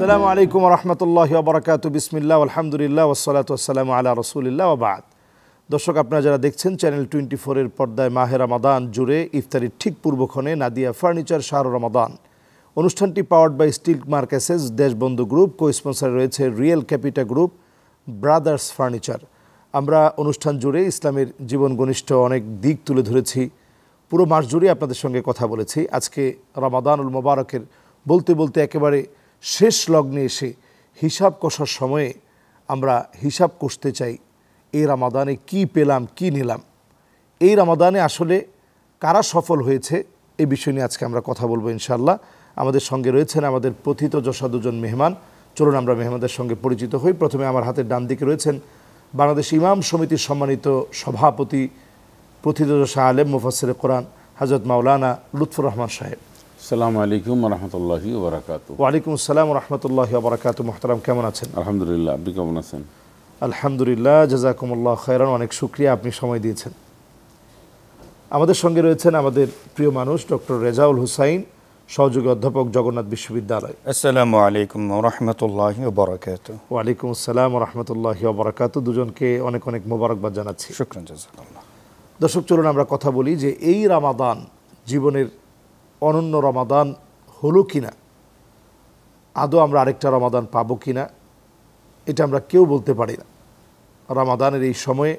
আসসালামু আলাইকুম ওয়া রাহমাতুল্লাহি ওয়া বারাকাতুহু বিসমিল্লাহ আলহামদুলিল্লাহ ওয়াসসালাতু ওয়াসসালামু আলা রাসূলিল্লাহ ওয়া বা'দ। দর্শক, আপনারা যারা দেখছেন চ্যানেল 24 এর পর্দায় মাহে রমাদান জুড়ে ইফতারির ঠিক পূর্বক্ষণে নাদিয়া ফার্নিচার শাহরু রমাদান অনুষ্ঠানটি পাওয়ার্ড বাই স্টিল মার্কেসেস, দেশবন্ধু গ্রুপ, কো স্পন্সর রয়েছে real capita group, brothers furniture. আমরা অনুষ্ঠান জুড়ে ইসলামের জীবন ঘনিষ্ঠ অনেক দিক তুলে ধরেছি, পুরো মাস জুড়ে আপনাদের সঙ্গে কথা বলেছি। আজকে রমাদানুল মোবারকের বলতে বলতে একেবারে শেষ লগ্নে এসে হিসাব কষার সময়ে আমরা হিসাব কষতে চাই, এই রমাদানে কি পেলাম কি নিলাম, এই রমাদানে আসলে কারা সফল হয়েছে এই বিষয় নিয়ে আজকে আমরা কথা বলবো ইনশাআল্লাহ। আমাদের সঙ্গে রয়েছেন আমাদের প্রথিতযশা দুজন মেহমান। চলুন আমরা মেহমানদের সঙ্গে পরিচিত হই। প্রথমে আমার হাতের ডান দিকে রয়েছেন বাংলাদেশ ইমাম সমিতির সম্মানিত সভাপতি, প্রথিতযশা আলেম, মুফাসসিরে কোরআন হযরত মাওলানা লুৎফুর রহমান সাহেব। আসসালামু আলাইকুম ওয়া রাহমাতুল্লাহি ওয়া বারাকাতুহু। ওয়া আলাইকুম আসসালাম ওয়া রাহমাতুল্লাহি ওয়া বারাকাতুহু। মুহতারাম, কেমন আছেন? আলহামদুলিল্লাহ, আপনি কেমন আছেন? আলহামদুলিল্লাহ, জাযাকুমুল্লাহ খায়রান, অনেক শুকরিয়া, আপনি সময় দিয়েছেন। আমাদের সঙ্গে রয়েছেন আমাদের প্রিয় মানুষ ডক্টর রেজাউল হুসাইন, সহযোগী অধ্যাপক, জগন্নাথ বিশ্ববিদ্যালয়। আসসালামু আলাইকুম ওয়া রাহমাতুল্লাহি ওয়া বারাকাতুহু। ওয়া আলাইকুম আসসালাম ওয়া রাহমাতুল্লাহি ওয়া বারাকাতুহু। দুজনকে অনেক অনেক মোবারকবাদ জানাচ্ছি। শুকরান, জাযাকাল্লাহ। দর্শক, চলুন আমরা কথা বলি যে এই রমাদান জীবনের অনন্য রমাদান হলো কিনা, আদৌ আমরা আরেকটা রমাদান পাবো কিনা, এটা আমরা কেউ বলতে পারি না। রমাদানের এই সময়ে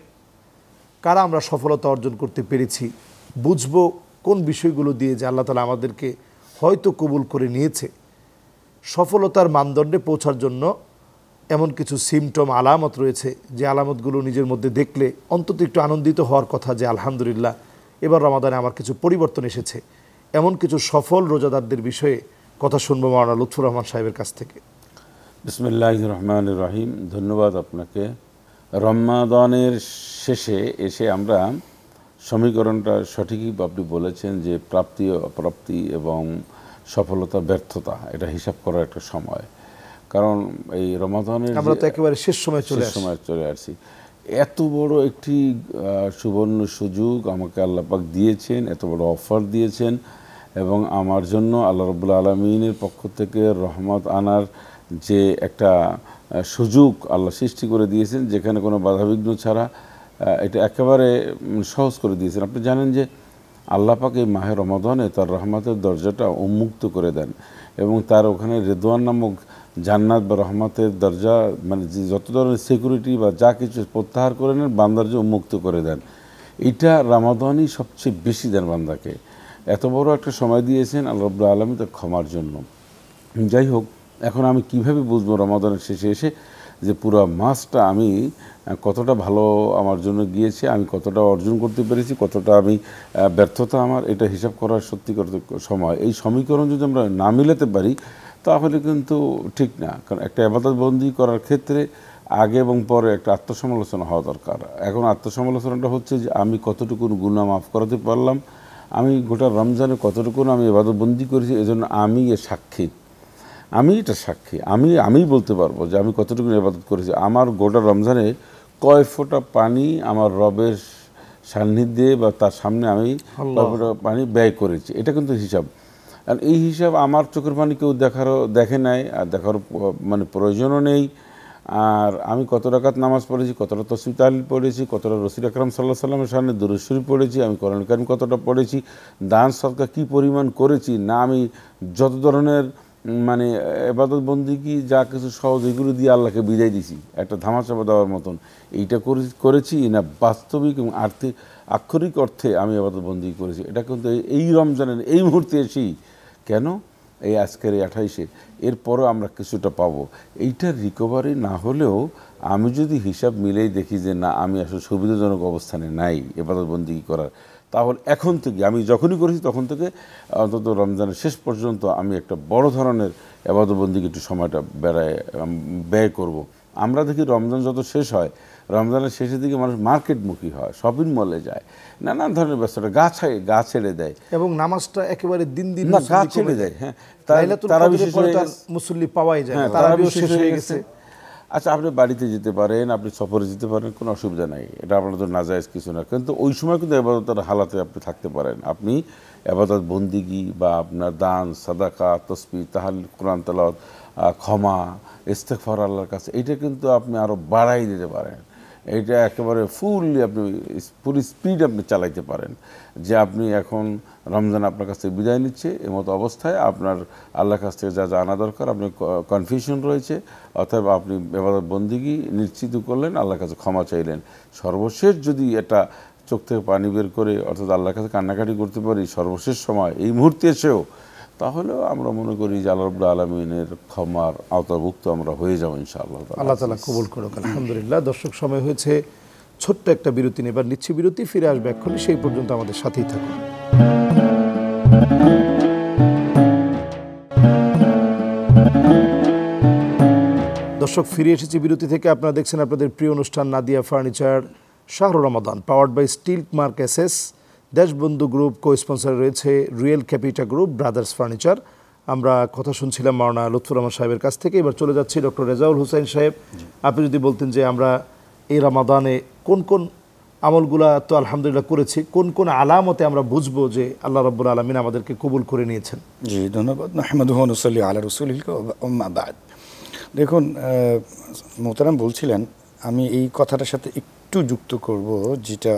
কারা আমরা সফলতা অর্জন করতে পেরেছি, বুঝবো কোন বিষয়গুলো দিয়ে যে আল্লাহ তাআলা আমাদেরকে হয়তো কবুল করে নিয়েছে। সফলতার মানদণ্ডে পৌঁছার জন্য এমন কিছু সিমটম, আলামত রয়েছে যে আলামতগুলো নিজের মধ্যে দেখলে অন্তত একটু আনন্দিত হওয়ার কথা যে আলহামদুলিল্লাহ এবার রমাদানে আমার কিছু পরিবর্তন এসেছে। এমন কিছু সফল রোজাদারদের বিষয়ে কথা শুনবো মাওলানা লুৎফুর রহমান সাহেবের কাছ থেকে। বিসমিল্লাহির রহমানির রহিম। ধন্যবাদ আপনাকে। রমাদানের শেষে এসে আমরা সমীকরণটা সঠিকই আপনি বলেছেন যে প্রাপ্তি অপ্রাপ্তি এবং সফলতা ব্যর্থতা, এটা হিসাব করার একটা সময়। কারণ এই রমাদানের আমরা তো একেবারে শেষ সময় চলে আসছি। এত বড় একটি সুবর্ণ সুযোগ আমাকে আল্লাহ পাক দিয়েছেন, এত বড় অফার দিয়েছেন, এবং আমার জন্য আল্লাহ রাব্বুল আলামিনের পক্ষ থেকে রহমত আনার যে একটা সুযোগ আল্লাহ সৃষ্টি করে দিয়েছেন, যেখানে কোনো বাধাবিঘ্ন ছাড়া এটা একেবারে সহজ করে দিয়েছেন। আপনি জানেন যে আল্লাহ পাক এই মাহে রমাদানে তার রহমতের দরজাটা উন্মুক্ত করে দেন, এবং তার ওখানে রেদওয়ান নামক জান্নাত বা রহমতের দরজা, মানে যত ধরনের সিকিউরিটি বা যা কিছু প্রত্যাহার করে নেন, বান্দার যে উন্মুক্ত করে দেন। এইটা রমাদানই সবচেয়ে বেশি দেন বান্দাকে। এত বড় একটা সময় দিয়েছেন আল্লাহ রাব্বুল আলামিন তার ক্ষমার জন্য। যাই হোক, এখন আমি কিভাবে বুঝবো রমাদানের শেষে এসে যে পুরো মাসটা আমি কতটা ভালো আমার জন্য গিয়েছে, আমি কতটা অর্জন করতে পেরেছি, কতটা আমি ব্যর্থতা আমার, এটা হিসাব করার সত্যিকার সময়। এই সমীকরণ যদি আমরা না মিলাতে পারি তাহলে কিন্তু ঠিক না। কারণ একটা ইবাদত বন্দি করার ক্ষেত্রে আগে এবং পরে একটা আত্মসমালোচনা হওয়া দরকার। এখন আত্মসমালোচনাটা হচ্ছে যে আমি কতটুকু গুনাহ মাফ করাতে পারলাম, আমি গোটা রমজানে কতটুকু আমি ইবাদত বন্দি করেছি, এজন্য আমি এর সাক্ষী, আমি এটা সাক্ষী, আমি বলতে পারবো যে আমি কতটুকু ইবাদত করেছি। আমার গোটা রমজানে কয় ফোঁটা পানি আমার রবের সান্নিধ্যে বা তার সামনে আমি কয় ফোঁটা পানি ব্যয় করেছি, এটা কিন্তু হিসাব। আর এই হিসাব আমার চোখের পানি কেউ দেখে নাই, আর দেখার মানে প্রয়োজনও নেই। আর আমি কত রাকাত নামাজ পড়েছি, কতটা তাসবিহ তাহলিল পড়েছি, কতটা রাসূল আকরাম সাল্লাল্লাহু আলাইহি ওয়াসাল্লামের সামনে দুরূদ শরীফ পড়েছি, আমি কোরআন কারীম কতটা পড়েছি, দান সদকা কী পরিমাণ করেছি, না আমি যত ধরনের মানে ইবাদত বন্দেগী যা কিছু সহজ এগুলো দিয়ে আল্লাহকে বিদায় দিছি একটা ধামাচাপা দেওয়ার মতন, এইটা করেছি না বাস্তবিক এবং আক্ষরিক অর্থে আমি ইবাদত বন্দেগী করেছি। এটা কিন্তু এই রমজানের এই মুহূর্তে এসেই কেন এই আজকের এই 28-এ এরপরও আমরা কিছুটা পাবো। এইটার রিকভারি না হলেও আমি যদি হিসাব মিলেই দেখি যে না, আমি আসলে সুবিধাজনক অবস্থানে নাই ইবাদত বন্দেগী করার, তাহলে এখন থেকে আমি যখনই করেছি তখন থেকে অন্তত রমজানের শেষ পর্যন্ত আমি একটা বড় ধরনের ইবাদত বন্দেগী একটু সময়টা ব্যয় করব। আমরা দেখি রমজান যত শেষ হয়, রমজানের শেষের দিকে মানুষ মার্কেটমুখী হয়, শপিং মলে যায়, নানান ধরনের ব্যস্ততা, গা ছেড়ে দেয়, এবং নামাজটা একেবারে দিন দিন গা ছেড়ে দেয়। হ্যাঁ, তারা বিশেষ করে মুসল্লি পাওয়াই যায়, তারাবিও শেষ হয়ে গেছে। আচ্ছা আপনি বাড়িতে যেতে পারেন, আপনি সফরে যেতে পারেন, কোনো অসুবিধা নাই, এটা আপনাদের নাজায়েজ কিছু না, কিন্তু ওই সময় কিন্তু এবাদতের হালাতে আপনি থাকতে পারেন। আপনি এবাদত বন্দিগি বা আপনার দান, সাদাকা, তসবিহ, তাহলিল, কোরআন তেলাওয়াত, ক্ষমা, ইস্তেগফার আল্লাহর কাছে, এইটা কিন্তু আপনি আরও বাড়াই দিতে পারেন। এইটা একেবারে ফুললি আপনি পুরো স্পিড আপনি চালাইতে পারেন, যে আপনি এখন রমজান আপনার কাছ থেকে বিদায় নিচ্ছে, এমতো অবস্থায় আপনার আল্লাহর কাছ থেকে যা যা আনা দরকার, আপনি কনফিউশন রয়েছে, অথবা আপনি ইবাদত বন্দিগি নিশ্চিত করলেন, আল্লাহর কাছে ক্ষমা চাইলেন। সর্বশেষ যদি এটা চোখ থেকে পানি বের করে অর্থাৎ আল্লাহর কাছে কান্নাকাটি করতে পারি সর্বশেষ সময় এই মুহূর্তে এসেও, তাহলেও আমরা মনে করি যে আল্লাহ রাব্বুল আলামিনের ক্ষমার আওতাভুক্ত আমরা হয়ে যাবো ইনশাআল্লাহ। আল্লাহ তাআলা কবুল করুক। আলহামদুলিল্লাহ। দর্শক, সময় হয়েছে ছোট্ট একটা বিরতি নেবার, নিচ্ছি বিরতি, ফিরে আসবে এক্ষুনি, সেই পর্যন্ত আমাদের সাথেই থাকুন। দর্শক, ফিরে এসেছি বিরতি থেকে। আপনারা দেখছেন আপনাদের প্রিয় অনুষ্ঠান নাদিয়া ফার্নিচার শাহরুর Ramadan, powered by steel mark SS, Deshbandhu group, co sponsor রয়েছে real capita group, brothers furniture. আমরা কথা শুনছিলাম মাওলানা লুৎফুর রহমান সাহেবের কাছ থেকে। এবার চলে যাচ্ছি ডক্টর রেজাউল হোসেন সাহেব। আপনি যদি বলতেন যে আমরা এই রমাদানে কোন কোন আমলগুলা তো আলহামদুলিল্লাহ করেছি, কোন কোন আলামতে আমরা বুঝবো যে আল্লাহ রাব্বুল আলামিন আমাদেরকে কবুল করে নিয়েছেন? জি, ধন্যবাদ। নাহমাদুহু ওয়া নুসাল্লি আলা রাসূলিহি ওয়া আম্মা বা'দ। দেখুন, মোহতারাম বলছিলেন, আমি এই কথাটার সাথে একটু যুক্ত করব, যেটা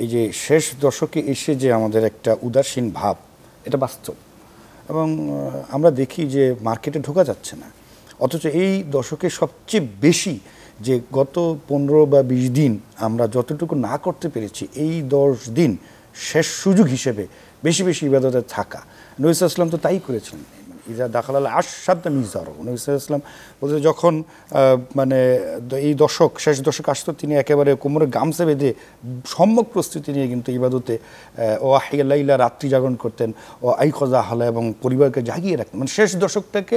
এই যে শেষ দশকে এসে যে আমাদের একটা উদাসীন ভাব, এটা বাস্তব, এবং আমরা দেখি যে মার্কেটে ঢোকা যাচ্ছে না। অথচ এই দশকে সবচেয়ে বেশি যে গত 15 বা 20 দিন আমরা যতটুকু না করতে পেরেছি, এই 10 দিন শেষ সুযোগ হিসেবে বেশি বেশি ইবাদতে থাকা। নবী সাল্লাল্লাহু আলাইহি ওয়াসাল্লাম তো তাই করেছিলেন। ইজা দাখালাল আশাদ্দা মিজার, নবী সাল্লাল্লাহু আলাইহি ওয়াসাল্লাম বলতে যখন মানে এই দশক, শেষ দশক আসতো, তিনি একেবারে কোমরে গামছা বেঁধে সম্যক প্রস্তুতি নিয়ে কিন্তু ইবাদতে ও আহিয়া লাইলা, রাত্রি জাগরণ করতেন, ও আইকজা হালা, এবং পরিবারকে জাগিয়ে রাখতেন। মানে শেষ দশকটাকে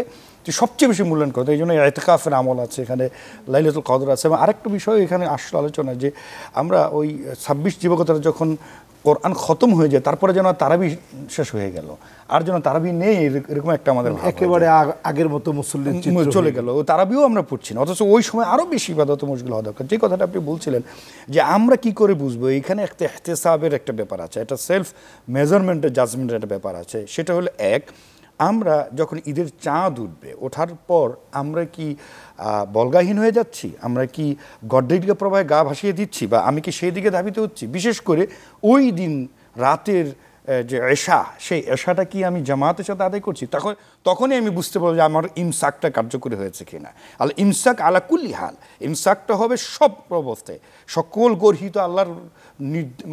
সবচেয়ে বেশি মূল্যায়ন করতেন। এই জন্য ইতিকাফের আমল আছে এখানে, লাইলাতুল কদর আছে। এবং আরেকটা বিষয় এখানে আসল আলোচনা, যে আমরা ওই 26 যুবকতারা যখন কোরআন খতম হয়ে যায়, তারপরে যেন তারাবি শেষ হয়ে গেল, আর যেন তারাবি নেই, এরকম একটা আমাদের একেবারে আগের মতো মুসল্লি চলে গেল, ও তারাবিও আমরা পড়ছি না। অথচ ওই সময় আরও বেশি ইবাদত মশগুল হওয়া দরকার। যে কথাটা আপনি বলছিলেন যে আমরা কি করে বুঝবো, এখানে একটা ইহতেসাবের একটা ব্যাপার আছে, একটা সেলফ মেজারমেন্টের, জাজমেন্টের একটা ব্যাপার আছে। সেটা হলো, এক, আমরা যখন ঈদের চাঁদ উঠবে, ওঠার পর আমরা কি বলগাহীন হয়ে যাচ্ছি, আমরা কি গড্ডাইটিকা প্রবাহে গা ভাসিয়ে দিচ্ছি, বা আমি কি সেই দিকে ধাবিত হচ্ছি? বিশেষ করে ওই দিন রাতের যে এশা, সেই এশাটা কি আমি জামাতের সাথে আদায় করছি? তখনই আমি বুঝতে পারবো যে আমার ইমসাকটা কার্যকরী হয়েছে কিনা। আল ইমসাক আলা কুল্লি হাল, ইমসাকটা হবে সব অবস্থায়, সকল গর্হিত আল্লাহর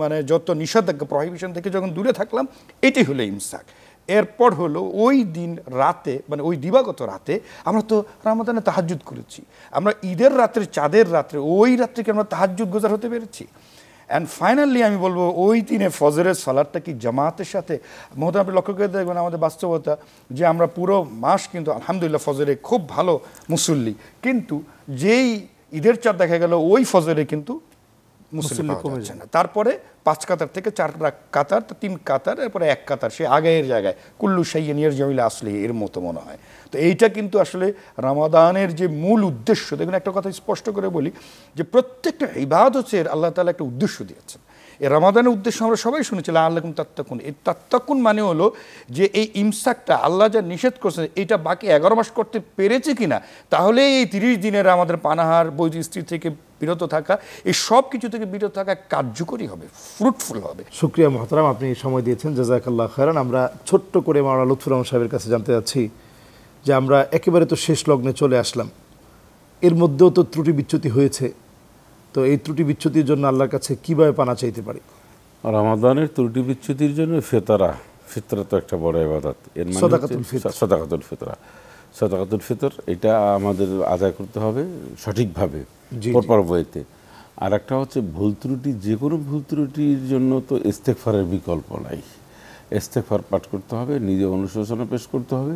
মানে যত নিষেধাজ্ঞা, প্রহিবিশন থেকে যখন দূরে থাকলাম, এটাই হলো ইমসাক। এরপর হলো ওই দিন রাতে, মানে ওই দিবাগত রাতে আমরা তো রমাদানে তাহাজ্জুদ করেছি, আমরা ঈদের রাত্রে, চাঁদের রাত্রে, ওই রাত্রিকে আমরা তাহাজ্জুদ গুজার হতে পেরেছি। অ্যান্ড ফাইনালি আমি বলবো, ওই দিনে ফজরের সালাদটা কি জামাতের সাথে, মহোদয় আপনি লক্ষ্য করে দেখবেন আমাদের বাস্তবতা, যে আমরা পুরো মাস কিন্তু আলহামদুলিল্লাহ ফজরে খুব ভালো মুসল্লি, কিন্তু যেই ঈদের চাঁদ দেখা গেল, ওই ফজরে কিন্তু মুসল্লি কমে যাচ্ছে না। তারপরে 5 কাতার থেকে 4 কাতার, 3 কাতার, এরপরে 1 কাতার, সে আগের জায়গায় কুল্লু শাইইন ইয়ারজিউ ইলা আসলিহি, এর মতো মনে হয়। তো এইটা কিন্তু আসলে রমাদানের যে মূল উদ্দেশ্য, দেখুন একটা কথা স্পষ্ট করে বলি, যে প্রত্যেকটা ইবাদতের আল্লাহ তাআলা একটা উদ্দেশ্য দিয়েছেন। এই রমাদানের উদ্দেশ্য আমরা সবাই শুনেছিলাম, আল্লাকুম তাত্তাকুন। এই তাত্তাকুন মানে হলো যে এই ইমসাকটা আল্লাহ যা নিষেধ করছেন, এটা বাকি 11 মাস করতে পেরেছে কিনা, তাহলে এই 30 দিনের আমাদের পানাহার, বৈধ স্ত্রী থেকে বিরত থাকা, এই সব কিছু থেকে বিরত থাকা কার্যকরী হবে, ফ্রুটফুল হবে। শুকরিয়া মুহতারাম, আপনি সময় দিয়েছেন, জাযাকাল্লাহ খায়রান। আমরা ছোট্ট করে মাওলানা লুৎফুর রহমান সাহেবের কাছে জানতে যাচ্ছি যে আমরা একেবারে তো শেষ লগ্নে চলে আসলাম, এর মধ্যেও তো ত্রুটি বিচ্যুতি হয়েছে, তো এই ত্রুটি বিচ্যুতির জন্য আল্লাহর কাছে কীভাবে পানা চাইতে পারি? রমাদানের ত্রুটি বিচ্যুতির জন্য ফিতরা তো একটা বড় ইবাদত। এর মানে সাদাকাতুল ফিতর, এটা আমাদের আদায় করতে হবে সঠিকভাবে, পরপর বইতে। আর একটা হচ্ছে ভুল ত্রুটি, যে কোনো ভুল ত্রুটির জন্য তো ইস্তেগফারের বিকল্প নাই। ইস্তেগফার পাঠ করতে হবে, নিজে অনুশোচনা পেশ করতে হবে,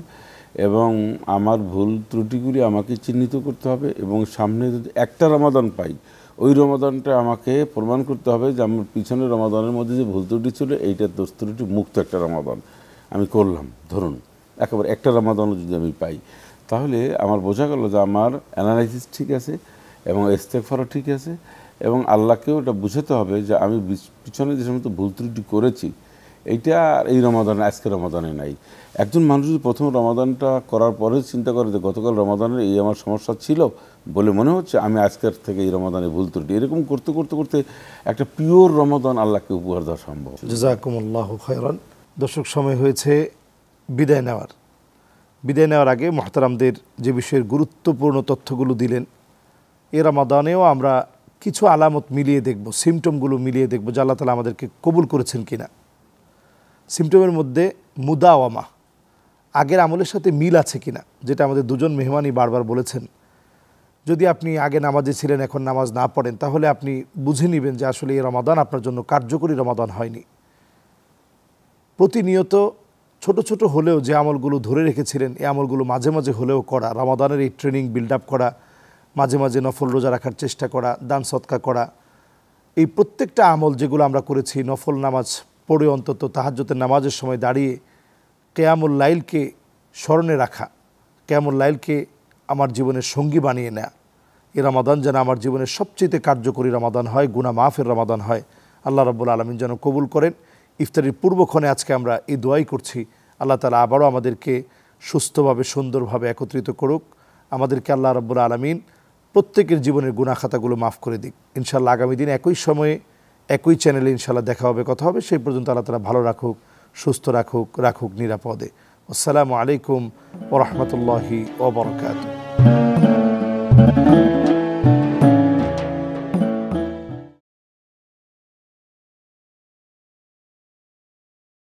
এবং আমার ভুল ত্রুটিগুলি আমাকে চিহ্নিত করতে হবে, এবং সামনে যদি একটা রমাদান পাই, ওই রমাদানটা আমাকে প্রমাণ করতে হবে যে আমার পিছনের রমাদানের মধ্যে যে ভুল ত্রুটি ছিল, এইটা দোষ ত্রুটি মুক্ত একটা রমাদান আমি করলাম। ধরুন একেবারে একটা রমাদানও যদি আমি পাই, তাহলে আমার বোঝা গেল যে আমার অ্যানালাইসিস ঠিক আছে এবং ইস্তেগফারও ঠিক আছে, এবং আল্লাহকেও এটা বুঝাতে হবে যে আমি পিছনে যে সমস্ত ভুল ত্রুটি করেছি এইটা এই রমাদানে, আজকে রমাদানে নাই। একজন মানুষ যদি প্রথম রমাদানটা করার পরে চিন্তা করে যে গতকাল রমাদানের এই আমার সমস্যা ছিল বলে মনে হচ্ছে, আমি আজকের থেকে এই রমাদানে ভুল ত্রুটি, এরকম করতে করতে করতে একটা পিওর রমাদান আল্লাহকে উপহার দেওয়া সম্ভব। জাযাকুমুল্লাহু খায়রান। দর্শক, সময় হয়েছে বিদায় নেওয়ার। বিদায় নেওয়ার আগে মুহতারামদের যে বিষয়ের গুরুত্বপূর্ণ তথ্যগুলো দিলেন, এ রমাদানেও আমরা কিছু আলামত মিলিয়ে দেখব, সিমটমগুলো মিলিয়ে দেখব যে আল্লাহ তাআলা আমাদেরকে কবুল করেছেন কিনা। সিমটমের মধ্যে মুদাওয়ামা, আগের আমলের সাথে মিল আছে কিনা, যেটা আমাদের দুজন মেহমানই বারবার বলেছেন। যদি আপনি আগে নামাজে ছিলেন, এখন নামাজ না পড়েন, তাহলে আপনি বুঝে নেবেন যে আসলে এই রমাদান আপনার জন্য কার্যকরী রমাদান হয়নি। প্রতিনিয়ত ছোট ছোট হলেও যে আমলগুলো ধরে রেখেছিলেন, এই আমলগুলো মাঝে মাঝে হলেও করা, রমাদানের এই ট্রেনিং বিল্ড আপ করা, মাঝে মাঝে নফল রোজা রাখার চেষ্টা করা, দান সদকা করা, এই প্রত্যেকটা আমল যেগুলো আমরা করেছি, নফল নামাজ পড়ে অন্তত তাহাজ্জুদের নামাজের সময় দাঁড়িয়ে কিয়ামুল লাইলকে স্মরণে রাখা, কিয়ামুল লাইলকে আমার জীবনের সঙ্গী বানিয়ে নেয়া, এই রমাদান যেন আমার জীবনের সবচেয়ে কার্যকরী রমাদান হয়, গুনাহ মাফের রমাদান হয়। আল্লাহ রাব্বুল আলামিন যেন কবুল করেন। ইফতারির পূর্বক্ষণে আজকে আমরা এই দোয়াই করছি, আল্লাহ তাআলা আবারও আমাদেরকে সুস্থভাবে সুন্দরভাবে একত্রিত করুক। আমাদেরকে আল্লাহ রাব্বুল আলামিন প্রত্যেকের জীবনের গুনাহ খাতাগুলো মাফ করে দিক। ইনশাআল্লাহ আগামী দিন একই সময়ে একই চ্যানেলে ইনশাআল্লাহ দেখা হবে, কথা হবে। সেই পর্যন্ত আল্লাহ তাআলা ভালো রাখুক, সুস্থ রাখুক নিরাপদে। আসসালামু আলাইকুম ওয়া রাহমাতুল্লাহি ওয়া বারাকাতুহু।